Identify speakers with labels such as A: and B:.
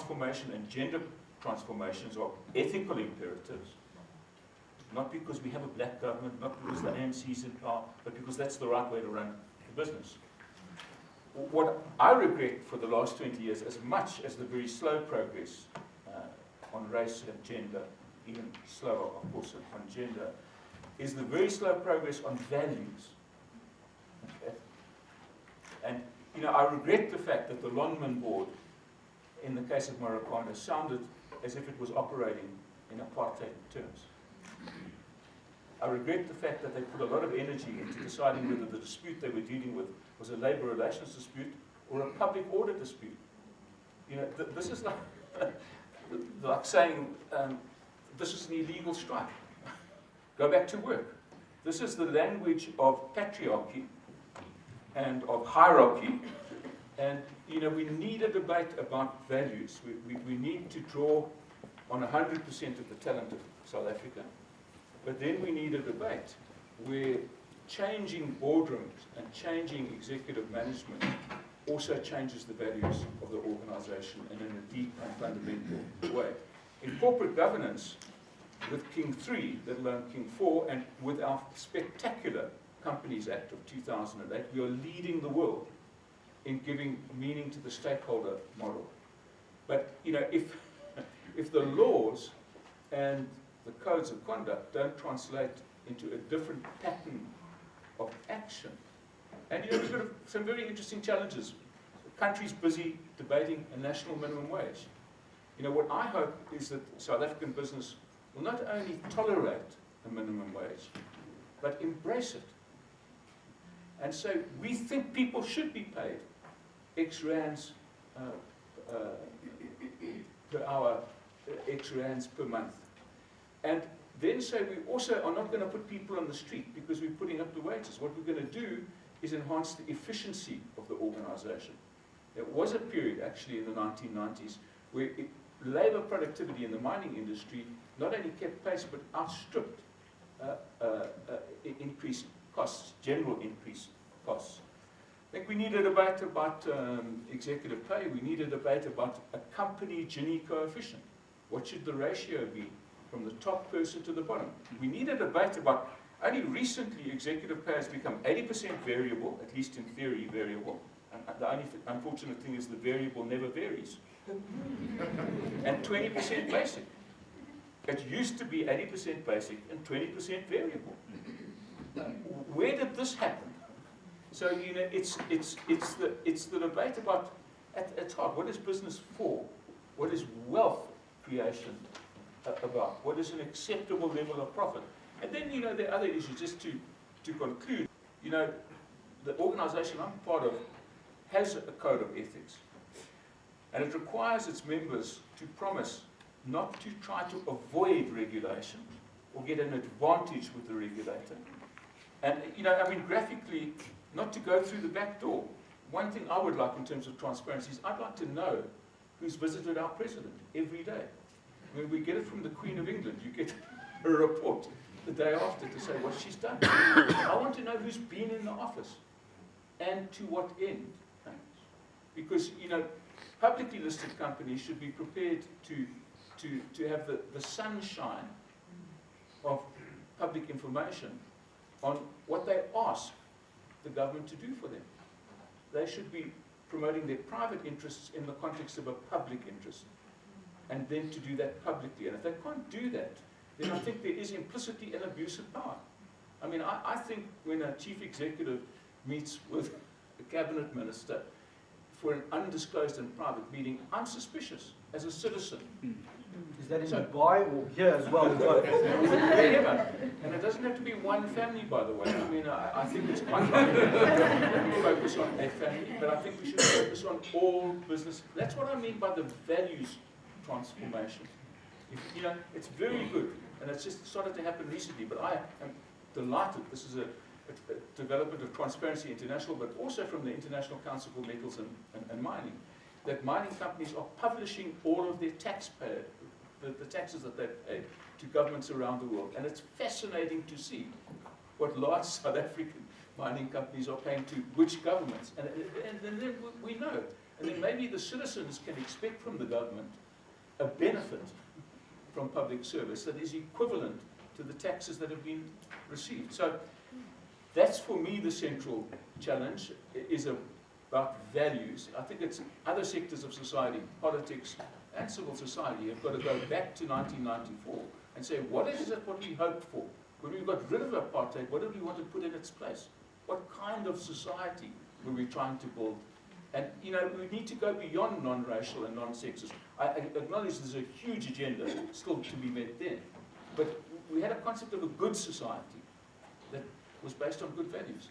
A: transformation and gender transformations are ethical imperatives, not because we have a black government, not because the ANC is in power, but because that's the right way to run the business. What I regret for the last 20 years, as much as the very slow progress on race and gender, even slower, of course, on gender, is the very slow progress on values. Okay? And, you know, I regret the fact that the Lonman board, in the case of Marokana, sounded as if it was operating in apartheid terms. I regret the fact that they put a lot of energy into deciding whether the dispute they were dealing with was a labor relations dispute or a public order dispute. You know, this is like saying this is an illegal strike. Go back to work. This is the language of patriarchy and of hierarchy. And, you know, we need a debate about values. We need to draw on 100% of the talent of South Africa. But then we need a debate where changing boardrooms and changing executive management also changes the values of the organization and in a deep and fundamental way. In corporate governance, with King 3, let alone King 4, and with our spectacular Companies Act of 2008, we are leading the world in giving meaning to the stakeholder model. But, you know, if the laws and the codes of conduct don't translate into a different pattern of action, and, you know, we've got some very interesting challenges. The country's busy debating a national minimum wage. You know, what I hope is that South African business will not only tolerate a minimum wage, but embrace it. And so we think people should be paid X rands per hour, X rands per month. And then say we also are not going to put people on the street because we're putting up the wages. What we're going to do is enhance the efficiency of the organization. There was a period actually in the 1990s where labor productivity in the mining industry not only kept pace but outstripped increased costs, general increased costs. I think we need a debate about executive pay. We need a debate about a company Gini coefficient. What should the ratio be from the top person to the bottom? We need a debate about, only recently executive pay has become 80% variable, at least in theory variable. And the only unfortunate thing is the variable never varies. And 20% basic. It used to be 80% basic and 20% variable. Where did this happen? So, you know, it's the debate about, at its heart, what is business for? What is wealth creation about? What is an acceptable level of profit? And then, you know, there are other issues, just to conclude. You know, the organization I'm part of has a code of ethics. And it requires its members to promise not to try to avoid regulation or get an advantage with the regulator. And, you know, I mean, graphically, not to go through the back door. One thing I would like in terms of transparency is I'd like to know who's visited our president every day. When we get it from the Queen of England, you get a report the day after to say what she's done. I want to know who's been in the office and to what end. Because, you know, publicly listed companies should be prepared to have the sunshine of public information on what they ask the government to do for them. They should be promoting their private interests in the context of a public interest, and then to do that publicly. And if they can't do that, then I think there is implicitly an abuse of power. I mean, I think when a chief executive meets with a cabinet minister for an undisclosed and private meeting, I'm suspicious as a citizen.
B: Is that in Dubai or here as well?
A: Wherever. And it doesn't have to be one family, by the way. I mean, I think it's quite right that we focus on a family, but I think we should focus on all business. That's what I mean by the values transformation. You know, it's very good, and it's just started to happen recently, but I am delighted. This is a development of Transparency International, but also from the International Council for Metals and Mining, that mining companies are publishing all of their taxpayer, the taxes that they pay to governments around the world. And it's fascinating to see what large South African mining companies are paying to which governments. And then we know And then maybe the citizens can expect from the government a benefit from public service that is equivalent to the taxes that have been received. So that's for me the central challenge, is about values. I think it's other sectors of society, politics and civil society, have got to go back to 1994 and say, what is it what we hoped for? When we got rid of apartheid, what did we want to put in its place? What kind of society were we trying to build? And, you know, we need to go beyond non-racial and non-sexist. I acknowledge there's a huge agenda still to be met there. But we had a concept of a good society that was based on good values.